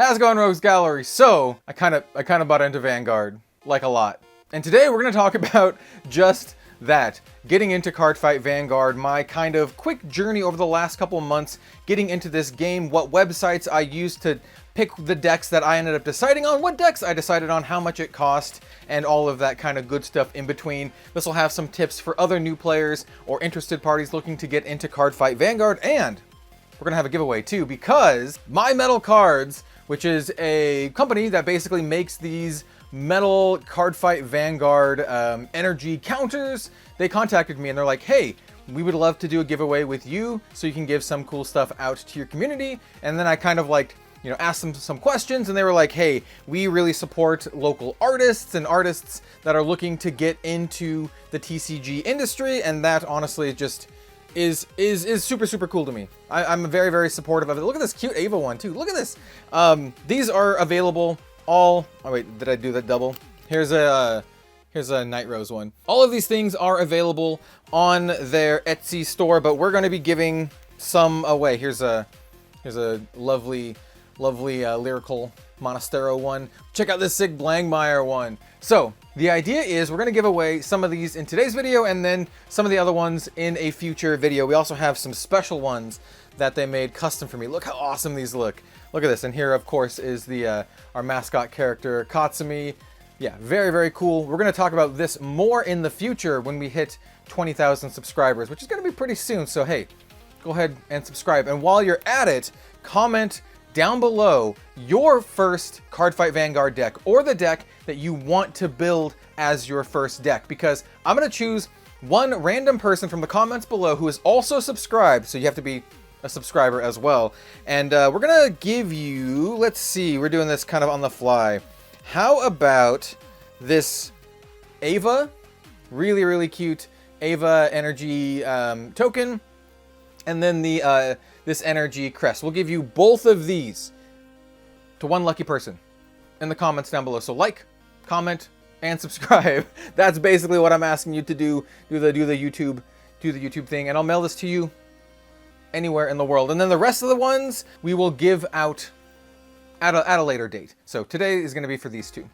How's it going, Rogues Gallery? So, I kind of bought into Vanguard, like a lot. And today we're going to talk about just that. Getting into Cardfight Vanguard, my kind of quick journey over the last couple of months, getting into this game, what websites I used to pick the decks that I ended up deciding on, what decks I decided on, how much it cost, and all of that kind of good stuff in between. This will have some tips for other new players or interested parties looking to get into Cardfight Vanguard, and we're going to have a giveaway too, because My Metal Cards, which is a company that basically makes these metal Cardfight Vanguard energy counters, they contacted me and they're like, hey, we would love to do a giveaway with you so you can give some cool stuff out to your community. And then I kind of like, asked them some questions, and they were like, hey, we really support local artists and artists that are looking to get into the TCG industry, and that honestly just is super, super cool to me. I'm very, very supportive of it. Look at this cute Ava one too. Look at this. These are available all, oh wait, did I do that double? Here's a Night Rose one. All of these things are available on their Etsy store, but we're going to be giving some away. Here's a lovely lyrical Monastero one. Check out this sick Blangmeyer one. So the idea is we're going to give away some of these in today's video and then some of the other ones in a future video. We also have some special ones that they made custom for me. Look how awesome these look. Look at this. And here, of course, is the our mascot character, Katsumi. Yeah, very, very cool. We're going to talk about this more in the future when we hit 20,000 subscribers, which is going to be pretty soon. So, hey, go ahead and subscribe. And while you're at it, comment down below your first Cardfight Vanguard deck or the deck that you want to build as your first deck, because I'm going to choose one random person from the comments below who is also subscribed, so you have to be a subscriber as well. And we're going to give you, let's see, we're doing this kind of on the fly. How about this Ava? Really, really cute Ava energy token. And then the this energy crest. We'll give you both of these to one lucky person in the comments down below. So like, comment, and subscribe. That's basically what I'm asking you to do. Do the YouTube thing, and I'll mail this to you anywhere in the world. And then the rest of the ones we will give out at a later date. So today is going to be for these two.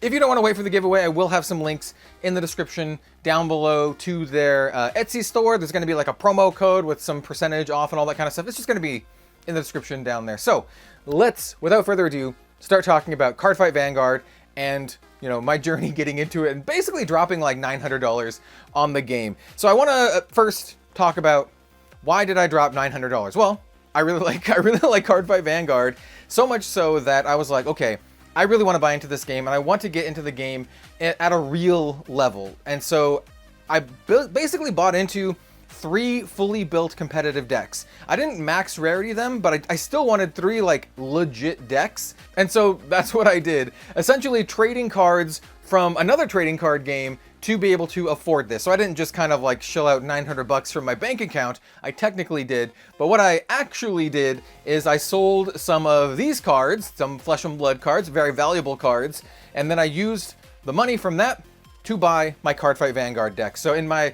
If you don't want to wait for the giveaway, I will have some links in the description down below to their Etsy store. There's going to be like a promo code with some percentage off and all that kind of stuff. It's just going to be in the description down there. So let's, without further ado, start talking about Cardfight Vanguard and, my journey getting into it and basically dropping like $900 on the game. So I want to first talk about why did I drop $900? Well, I really like Cardfight Vanguard, so much so that I was like, okay, I really want to buy into this game, and I want to get into the game at a real level. And so I basically bought into 3 fully built competitive decks. I didn't max rarity them, but I still wanted 3 like legit decks. And so that's what I did. Essentially trading cards from another trading card game to be able to afford this. So I didn't just kind of like shell out $900 from my bank account. I technically did, but what I actually did is I sold some of these cards, some Flesh and Blood cards, very valuable cards, and then I used the money from that to buy my Cardfight Vanguard deck. So in my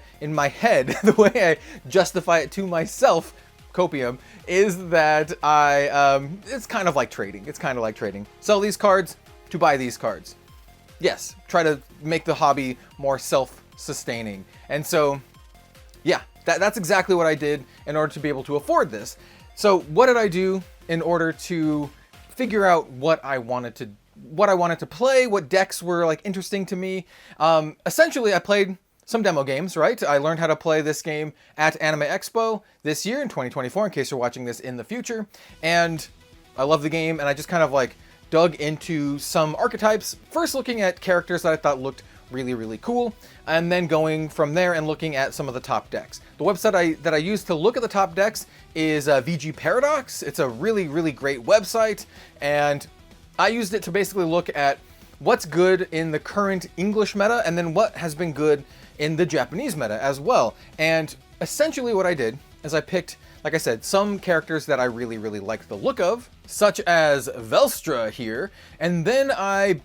head, the way I justify it to myself, copium, is that it's kind of like trading. It's kind of like trading. Sell these cards to buy these cards. Yes, try to make the hobby more self-sustaining. And so, yeah, that's exactly what I did in order to be able to afford this. So what did I do in order to figure out what I wanted to play, what decks were like interesting to me? Essentially, I played some demo games, right? I learned how to play this game at Anime Expo this year in 2024, in case you're watching this in the future. And I love the game, and I just kind of like dug into some archetypes, first looking at characters that I thought looked really, really cool, and then going from there and looking at some of the top decks. The website that I used to look at the top decks is VG Paradox. It's a really, really great website, and I used it to basically look at what's good in the current English meta and then what has been good in the Japanese meta as well. And essentially what I did is I picked, like I said, some characters that I really, really liked the look of, such as Velstra here, and then I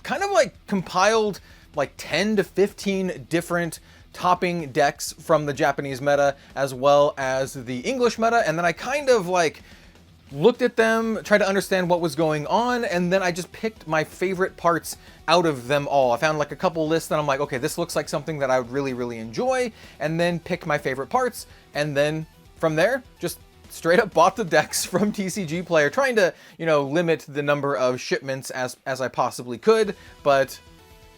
kind of like compiled like 10 to 15 different topping decks from the Japanese meta as well as the English meta, and then I kind of like looked at them, tried to understand what was going on, and then I just picked my favorite parts out of them all. I found like a couple lists that I'm like, okay, this looks like something that I would really, really enjoy, and then picked my favorite parts, and then from there, just straight up bought the decks from TCG Player, trying to, limit the number of shipments as I possibly could. But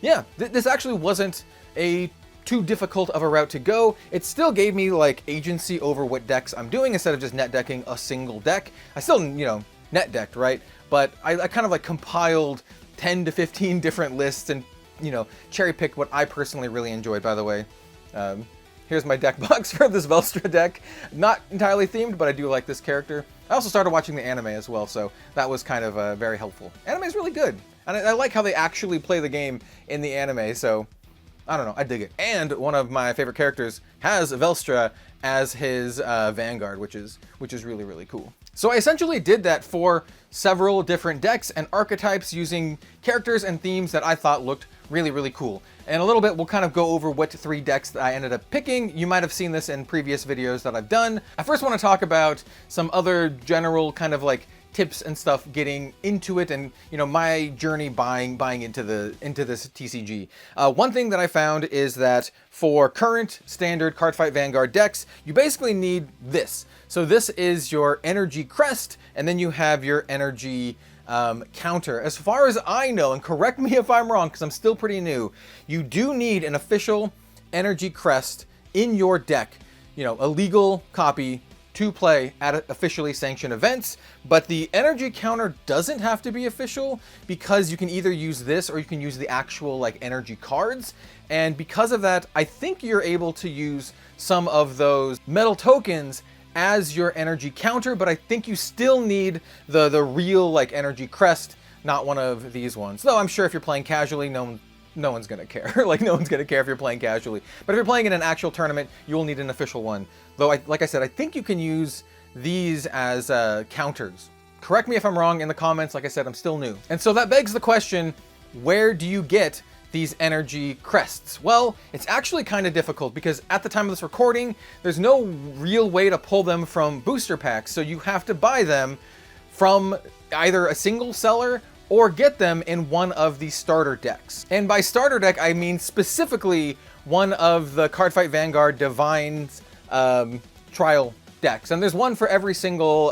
yeah, this actually wasn't a too difficult of a route to go. It still gave me like agency over what decks I'm doing instead of just net decking a single deck. I still, net decked, right? But I kind of like compiled 10 to 15 different lists and, cherry picked what I personally really enjoyed, by the way. Here's my deck box for this Velstra deck. Not entirely themed, but I do like this character. I also started watching the anime as well, so that was kind of very helpful. Anime is really good, and I like how they actually play the game in the anime, so I don't know, I dig it. And one of my favorite characters has Velstra as his Vanguard, which is really, really cool. So I essentially did that for several different decks and archetypes using characters and themes that I thought looked really, really cool. In a little bit, we'll kind of go over what 3 decks that I ended up picking. You might have seen this in previous videos that I've done. I first want to talk about some other general kind of like tips and stuff getting into it, and my journey buying into this TCG. One thing that I found is that for current standard Cardfight Vanguard decks, you basically need this. So this is your energy crest, and then you have your energy counter. As far as I know, and correct me if I'm wrong because I'm still pretty new, you do need an official energy crest in your deck, a legal copy to play at officially sanctioned events. But the energy counter doesn't have to be official, because you can either use this or you can use the actual like energy cards. And because of that, I think you're able to use some of those metal tokens as your energy counter, but I think you still need the real like energy crest, not one of these ones. Though I'm sure if you're playing casually, no one's gonna care. Like, no one's gonna care if you're playing casually. But if you're playing in an actual tournament, you will need an official one. Though, like I said, I think you can use these as counters. Correct me if I'm wrong in the comments. Like I said, I'm still new. And so that begs the question, where do you get these energy crests? Well, it's actually kind of difficult because at the time of this recording, there's no real way to pull them from booster packs. So you have to buy them from either a single seller or get them in one of the starter decks. And by starter deck, I mean specifically one of the Cardfight Vanguard Divine's trial decks. And there's one for every single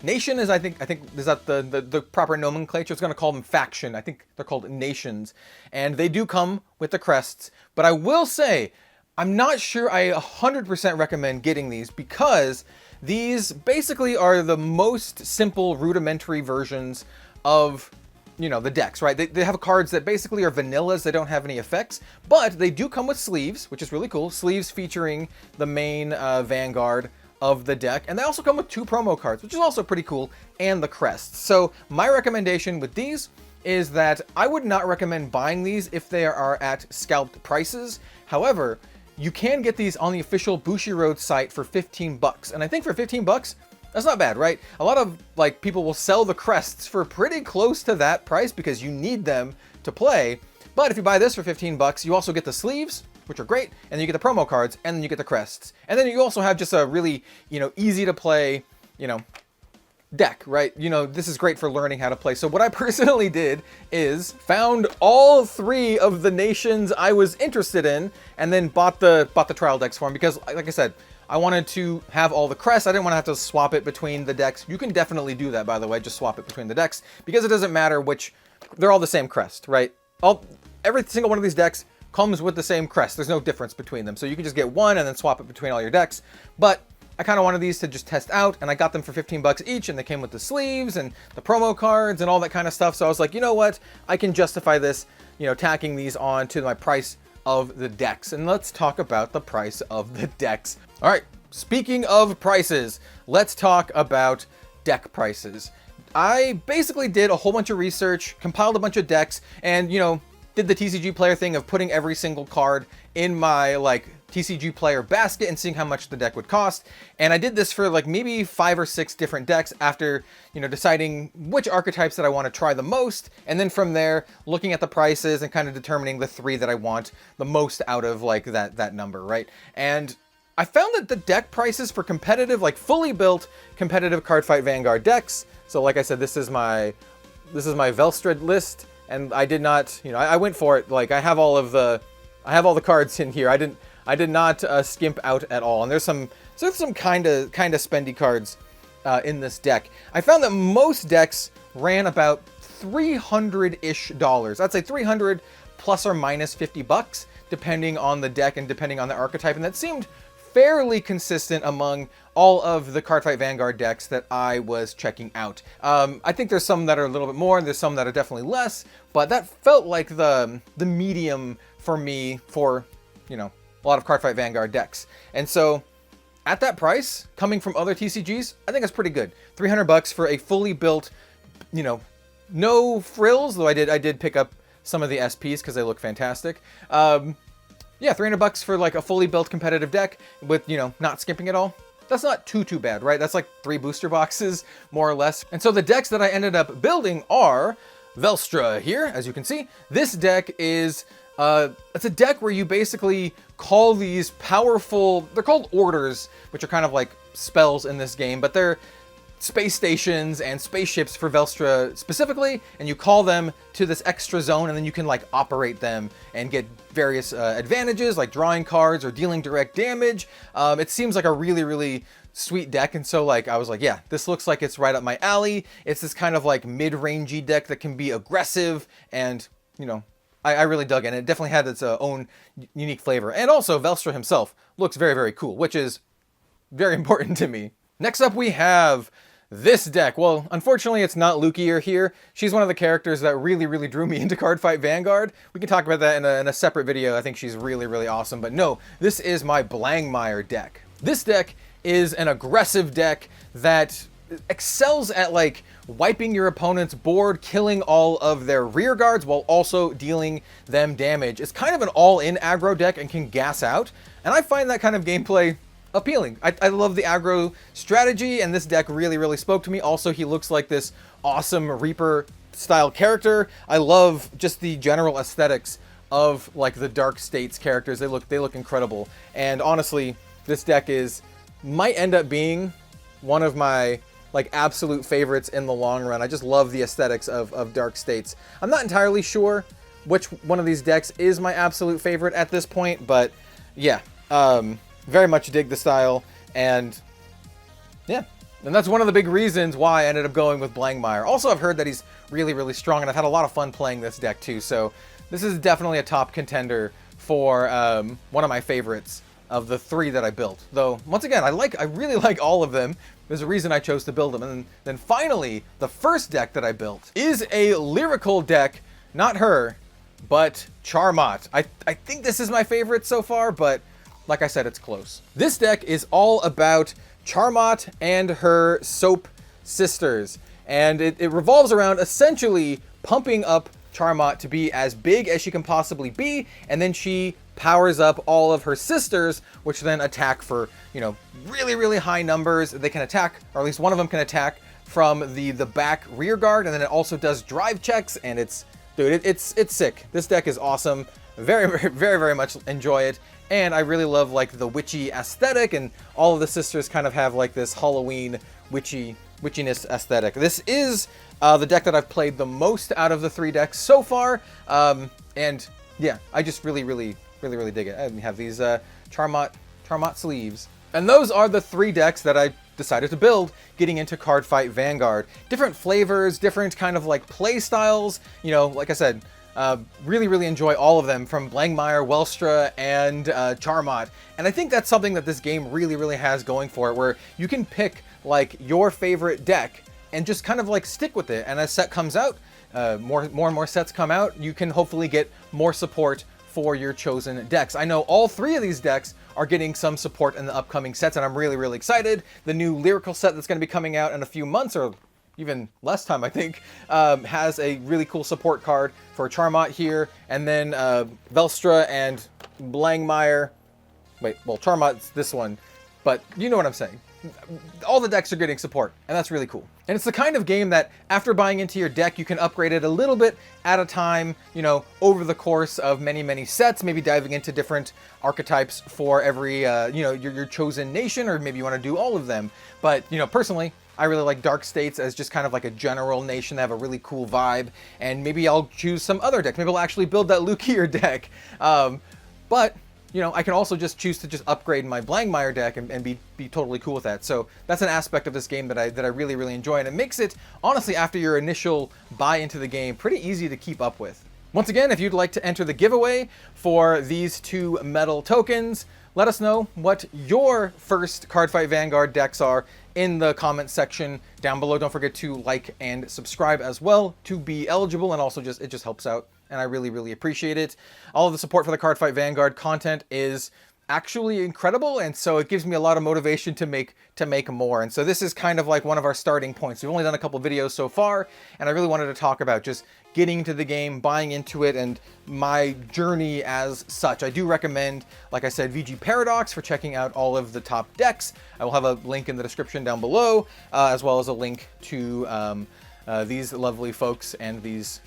nation. Is I think is that the proper nomenclature? It's going to call them faction. I think they're called nations, and they do come with the crests. But I will say, I'm not sure I 100% recommend getting these, because these basically are the most simple rudimentary versions of the decks, right? They have cards that basically are vanillas. They don't have any effects, but they do come with sleeves, which is really cool. Sleeves featuring the main Vanguard of the deck. And they also come with 2 promo cards, which is also pretty cool, and the crests. So my recommendation with these is that I would not recommend buying these if they are at scalped prices. However, you can get these on the official bushiroad site for 15 bucks. And I think for 15 bucks, that's not bad, right? A lot of like people will sell the crests for pretty close to that price because you need them to play. But if you buy this for 15 bucks, you also get the sleeves, which are great, and then you get the promo cards, and then you get the crests. And then you also have just a really, easy to play, deck, right? This is great for learning how to play. So what I personally did is found all 3 of the nations I was interested in, and then bought the trial decks for them, because like I said, I wanted to have all the crests. I didn't want to have to swap it between the decks. You can definitely do that, by the way, just swap it between the decks, because it doesn't matter which, they're all the same crest, right? Every single one of these decks comes with the same crest. There's no difference between them. So you can just get one and then swap it between all your decks. But I kind of wanted these to just test out, and I got them for 15 bucks each, and they came with the sleeves and the promo cards and all that kind of stuff. So I was like, you know what? I can justify this, tacking these on to my price of the decks. And let's talk about the price of the decks. All right, speaking of prices, let's talk about deck prices. I basically did a whole bunch of research, compiled a bunch of decks, and, did the TCG Player thing of putting every single card in my, TCG Player basket and seeing how much the deck would cost. And I did this for, maybe 5 or 6 different decks after, deciding which archetypes that I want to try the most. And then from there, looking at the prices and kind of determining the 3 that I want the most out of, that number, right? And I found that the deck prices for competitive, like fully built competitive Cardfight Vanguard decks. So like I said, this is my Velstra list, and I did not, you know, I went for it. Like I have all the cards in here. I did not skimp out at all. And there's some kind of spendy cards in this deck. I found that most decks ran about $300-ish. I'd say 300 plus or minus $50, depending on the deck and depending on the archetype, and that seemed fairly consistent among all of the Cardfight Vanguard decks that I was checking out. I think there's some that are a little bit more, and there's some that are definitely less, but that felt like the medium for me for, you know, a lot of Cardfight Vanguard decks. And so at that price, coming from other TCGs, I think it's pretty good. $300 for a fully built, you know, no frills, though I did pick up some of the SPs because they look fantastic. Yeah, $300 for like a fully built competitive deck with, you know, not skipping at all. That's not too bad, right? That's like 3 booster boxes, more or less. And so the decks that I ended up building are Velstra here, as you can see. This deck is, it's a deck where you basically call these powerful, they're called orders, which are kind of like spells in this game, but they're space stations and spaceships for Velstra specifically, and you call them to this extra zone, and then you can like operate them and get various advantages like drawing cards or dealing direct damage. It seems like a really sweet deck, and so like I was like, yeah, this looks like it's right up my alley. It's this kind of like mid-rangey deck that can be aggressive, and you know, I really dug it, and it definitely had its own unique flavor. And also Velstra himself looks very cool, which is very important to me. Next up we have this deck. Well, unfortunately, it's not Lukier here. She's one of the characters that really drew me into Cardfight Vanguard. We can talk about that in a separate video. I think she's really awesome. But no, this is my Blangmire deck. This deck is an aggressive deck that excels at like wiping your opponent's board, killing all of their rear guards while also dealing them damage. It's kind of an all-in aggro deck and can gas out. And I find that kind of gameplay appealing. I love the aggro strategy, and this deck really spoke to me. Also, he looks like this awesome Reaper style character. I love just the general aesthetics of like the Dark States characters. They look incredible. And honestly, this deck might end up being one of my like absolute favorites in the long run. I just love the aesthetics of Dark States. I'm not entirely sure which one of these decks is my absolute favorite at this point, but yeah, very much dig the style, and yeah, and that's one of the big reasons why I ended up going with Blangmire. Also, I've heard that he's really strong, and I've had a lot of fun playing this deck too, so this is definitely a top contender for one of my favorites of the 3 that I built. Though, once again, I really like all of them. There's a reason I chose to build them. And then finally, the first deck that I built is a lyrical deck, not her, but Charmot. I think this is my favorite so far, but like I said, it's close. This deck is all about Charmot and her soap sisters, and it revolves around essentially pumping up Charmot to be as big as she can possibly be, and then she powers up all of her sisters, which then attack for, you know, really high numbers. They can attack, or at least one of them can attack from the back rear guard, and then it also does drive checks, and it's sick. This deck is awesome. Very much enjoy it. And I really love like the witchy aesthetic, and all of the sisters kind of have like this Halloween witchiness aesthetic. This is the deck that I've played the most out of the 3 decks so far. And yeah, I just really dig it. I have these Charmot sleeves. And those are the 3 decks that I decided to build getting into Cardfight Vanguard. Different flavors, different kind of like play styles. You know, like I said, really enjoy all of them, from Blangmire, Velstra, and Charmot. And I think that's something that this game really has going for it, where you can pick like your favorite deck and just kind of like stick with it. And as set comes out, more and more sets come out, you can hopefully get more support for your chosen decks. I know all 3 of these decks are getting some support in the upcoming sets, and I'm really excited. The new lyrical set that's going to be coming out in a few months, or even less time, I think, has a really cool support card for Charmot here, and then Velstra and Blangmire. Wait, well, Charmot's this one, but you know what I'm saying. All the decks are getting support, and that's really cool. And it's the kind of game that after buying into your deck, you can upgrade it a little bit at a time, you know, over the course of many, many sets, maybe diving into different archetypes for every, you know, your chosen nation, or maybe you want to do all of them. But, you know, personally, I really like Dark States as just kind of like a general nation that have a really cool vibe, and maybe I'll choose some other deck. Maybe I'll actually build that Lukier deck. But you know, I can also just choose to just upgrade my Blangmire deck and be totally cool with that. So that's an aspect of this game that I really, really enjoy, and it makes it, honestly, after your initial buy into the game, pretty easy to keep up with. Once again, if you'd like to enter the giveaway for these 2 metal tokens, let us know what your first Cardfight Vanguard decks are in the comment section down below. Don't forget to like and subscribe as well to be eligible, and also it just helps out, and I really, really appreciate it. All of the support for the Cardfight Vanguard content is actually incredible, and so it gives me a lot of motivation to make more. And so this is kind of like one of our starting points. We've only done a couple videos so far, and I really wanted to talk about just getting into the game, buying into it, and my journey as such. I do recommend, like I said, VG Paradox for checking out all of the top decks. I will have a link in the description down below, as well as a link to these lovely folks and these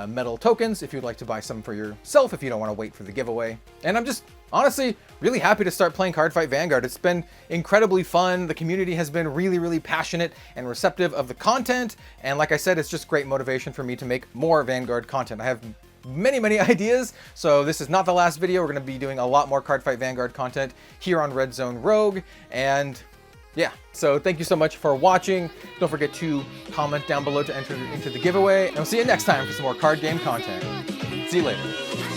metal tokens if you'd like to buy some for yourself if you don't want to wait for the giveaway. And I'm just honestly really happy to start playing Cardfight Vanguard. It's been incredibly fun. The community has been really, really passionate and receptive of the content, and like I said, it's just great motivation for me to make more Vanguard content. I have many, many ideas, so this is not the last video. We're going to be doing a lot more Cardfight Vanguard content here on Red Zone Rogue, and yeah, so thank you so much for watching. Don't forget to comment down below to enter into the giveaway, and we'll see you next time for some more card game content. See you later.